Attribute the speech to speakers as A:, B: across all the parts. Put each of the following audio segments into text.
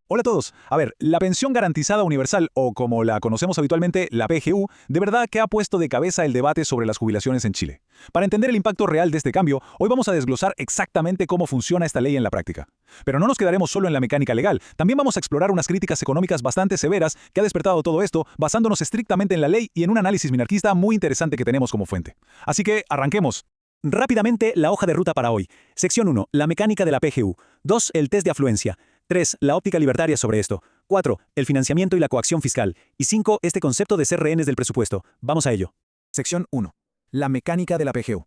A: Hola a todos. A ver, la pensión garantizada universal, o como la conocemos habitualmente, la PGU, de verdad que ha puesto de cabeza el debate sobre las jubilaciones en Chile. Para entender el impacto real de este cambio, hoy vamos a desglosar exactamente cómo funciona esta ley en la práctica. Pero no nos quedaremos solo en la mecánica legal, también vamos a explorar unas críticas económicas bastante severas que ha despertado todo esto, basándonos estrictamente en la ley y en un análisis minarquista muy interesante que tenemos como fuente. Así que, arranquemos. Rápidamente, la hoja de ruta para hoy. Sección 1. La mecánica de la PGU. 2. El test de afluencia. 3. La óptica libertaria sobre esto. 4. El financiamiento y la coacción fiscal. Y 5. Este concepto de ser rehenes del presupuesto. Vamos a ello.
B: Sección 1. La mecánica de la PGU.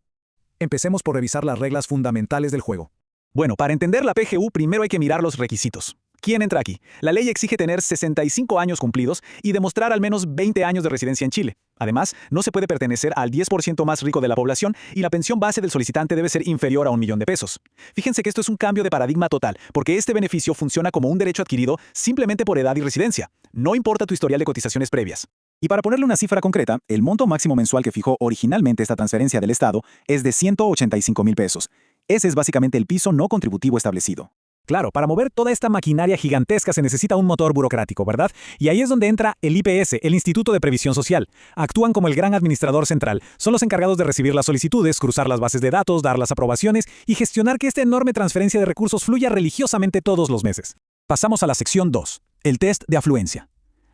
B: Empecemos por revisar las reglas fundamentales del juego.
A: Bueno, para entender la PGU, primero hay que mirar los requisitos. ¿Quién entra aquí? La ley exige tener 65 años cumplidos y demostrar al menos 20 años de residencia en Chile. Además, no se puede pertenecer al 10% más rico de la población y la pensión base del solicitante debe ser inferior a 1.000.000 pesos. Fíjense que esto es un cambio de paradigma total, porque este beneficio funciona como un derecho adquirido simplemente por edad y residencia. No importa tu historial de cotizaciones previas. Y para ponerle una cifra concreta, el monto máximo mensual que fijó originalmente esta transferencia del Estado es de 185.000 pesos. Ese es básicamente el piso no contributivo establecido.
C: Claro, para mover toda esta maquinaria gigantesca se necesita un motor burocrático, ¿verdad? Y ahí es donde entra el IPS, el Instituto de Previsión Social. Actúan como el gran administrador central. Son los encargados de recibir las solicitudes, cruzar las bases de datos, dar las aprobaciones y gestionar que esta enorme transferencia de recursos fluya religiosamente todos los meses.
A: Pasamos a la sección 2, el test de afluencia.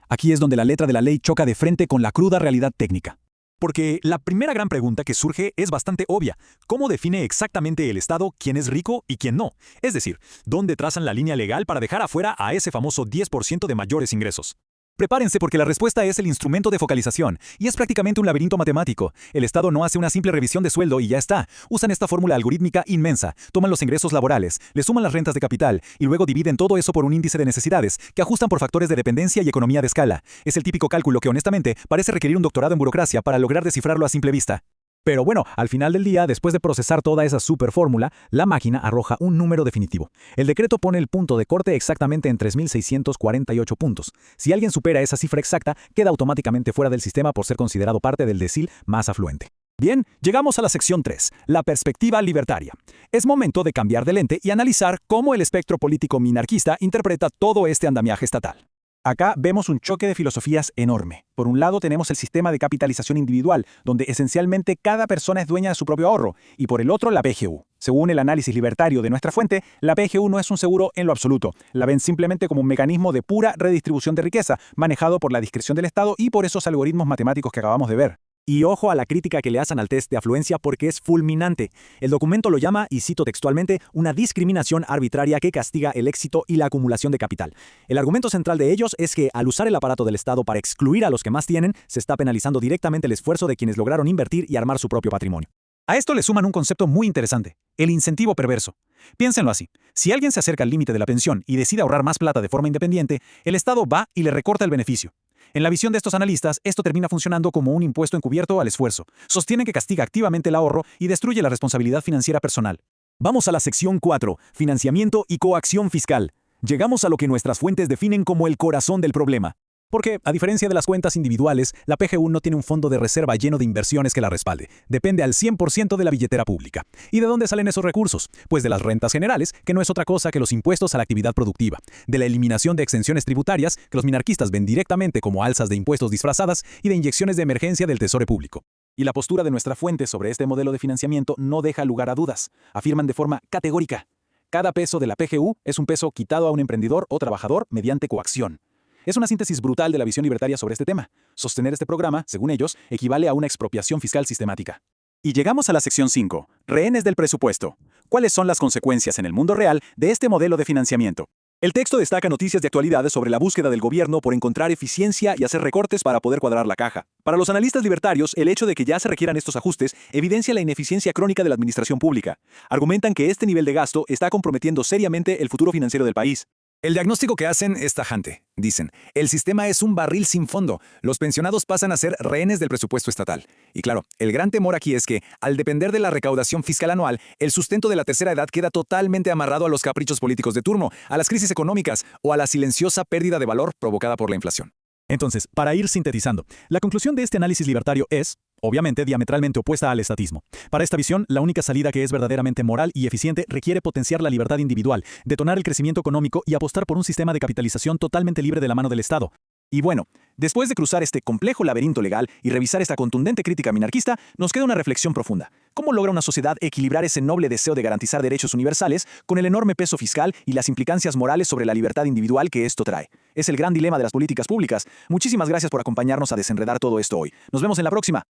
A: Aquí es donde la letra de la ley choca de frente con la cruda realidad técnica. Porque la primera gran pregunta que surge es bastante obvia. ¿Cómo define exactamente el Estado quién es rico y quién no? Es decir, ¿dónde trazan la línea legal para dejar afuera a ese famoso 10% de mayores ingresos? Prepárense porque la respuesta es el instrumento de focalización, y es prácticamente un laberinto matemático. El Estado no hace una simple revisión de sueldo y ya está. Usan esta fórmula algorítmica inmensa, toman los ingresos laborales, le suman las rentas de capital y luego dividen todo eso por un índice de necesidades que ajustan por factores de dependencia y economía de escala. Es el típico cálculo que honestamente parece requerir un doctorado en burocracia para lograr descifrarlo a simple vista.
C: Pero bueno, al final del día, después de procesar toda esa superfórmula, la máquina arroja un número definitivo. El decreto pone el punto de corte exactamente en 3.648 puntos. Si alguien supera esa cifra exacta, queda automáticamente fuera del sistema por ser considerado parte del decil más afluente.
A: Bien, llegamos a la sección 3, la perspectiva libertaria. Es momento de cambiar de lente y analizar cómo el espectro político minarquista interpreta todo este andamiaje estatal. Acá vemos un choque de filosofías enorme. Por un lado tenemos el sistema de capitalización individual, donde esencialmente cada persona es dueña de su propio ahorro, y por el otro la PGU. Según el análisis libertario de nuestra fuente, la PGU no es un seguro en lo absoluto. La ven simplemente como un mecanismo de pura redistribución de riqueza, manejado por la discreción del Estado y por esos algoritmos matemáticos que acabamos de ver.
C: Y ojo a la crítica que le hacen al test de afluencia porque es fulminante. El documento lo llama, y cito textualmente, una discriminación arbitraria que castiga el éxito y la acumulación de capital. El argumento central de ellos es que al usar el aparato del Estado para excluir a los que más tienen, se está penalizando directamente el esfuerzo de quienes lograron invertir y armar su propio patrimonio.
A: A esto le suman un concepto muy interesante, el incentivo perverso. Piénsenlo así, si alguien se acerca al límite de la pensión y decide ahorrar más plata de forma independiente, el Estado va y le recorta el beneficio. En la visión de estos analistas, esto termina funcionando como un impuesto encubierto al esfuerzo. Sostienen que castiga activamente el ahorro y destruye la responsabilidad financiera personal. Vamos a la sección 4, financiamiento y coacción fiscal. Llegamos a lo que nuestras fuentes definen como el corazón del problema. Porque, a diferencia de las cuentas individuales, la PGU no tiene un fondo de reserva lleno de inversiones que la respalde. Depende al 100% de la billetera pública. ¿Y de dónde salen esos recursos? Pues de las rentas generales, que no es otra cosa que los impuestos a la actividad productiva. De la eliminación de exenciones tributarias, que los minarquistas ven directamente como alzas de impuestos disfrazadas, y de inyecciones de emergencia del Tesoro Público. Y la postura de nuestra fuente sobre este modelo de financiamiento no deja lugar a dudas. Afirman de forma categórica: cada peso de la PGU es un peso quitado a un emprendedor o trabajador mediante coacción. Es una síntesis brutal de la visión libertaria sobre este tema. Sostener este programa, según ellos, equivale a una expropiación fiscal sistemática. Y llegamos a la sección 5, rehenes del presupuesto. ¿Cuáles son las consecuencias en el mundo real de este modelo de financiamiento? El texto destaca noticias de actualidad sobre la búsqueda del gobierno por encontrar eficiencia y hacer recortes para poder cuadrar la caja. Para los analistas libertarios, el hecho de que ya se requieran estos ajustes evidencia la ineficiencia crónica de la administración pública. Argumentan que este nivel de gasto está comprometiendo seriamente el futuro financiero del país.
B: El diagnóstico que hacen es tajante. Dicen, el sistema es un barril sin fondo. Los pensionados pasan a ser rehenes del presupuesto estatal. Y claro, el gran temor aquí es que, al depender de la recaudación fiscal anual, el sustento de la tercera edad queda totalmente amarrado a los caprichos políticos de turno, a las crisis económicas o a la silenciosa pérdida de valor provocada por la inflación.
A: Entonces, para ir sintetizando, la conclusión de este análisis libertario es: obviamente diametralmente opuesta al estatismo. Para esta visión, la única salida que es verdaderamente moral y eficiente requiere potenciar la libertad individual, detonar el crecimiento económico y apostar por un sistema de capitalización totalmente libre de la mano del Estado. Y bueno, después de cruzar este complejo laberinto legal y revisar esta contundente crítica minarquista, nos queda una reflexión profunda. ¿Cómo logra una sociedad equilibrar ese noble deseo de garantizar derechos universales con el enorme peso fiscal y las implicancias morales sobre la libertad individual que esto trae? Es el gran dilema de las políticas públicas. Muchísimas gracias por acompañarnos a desenredar todo esto hoy. Nos vemos en la próxima.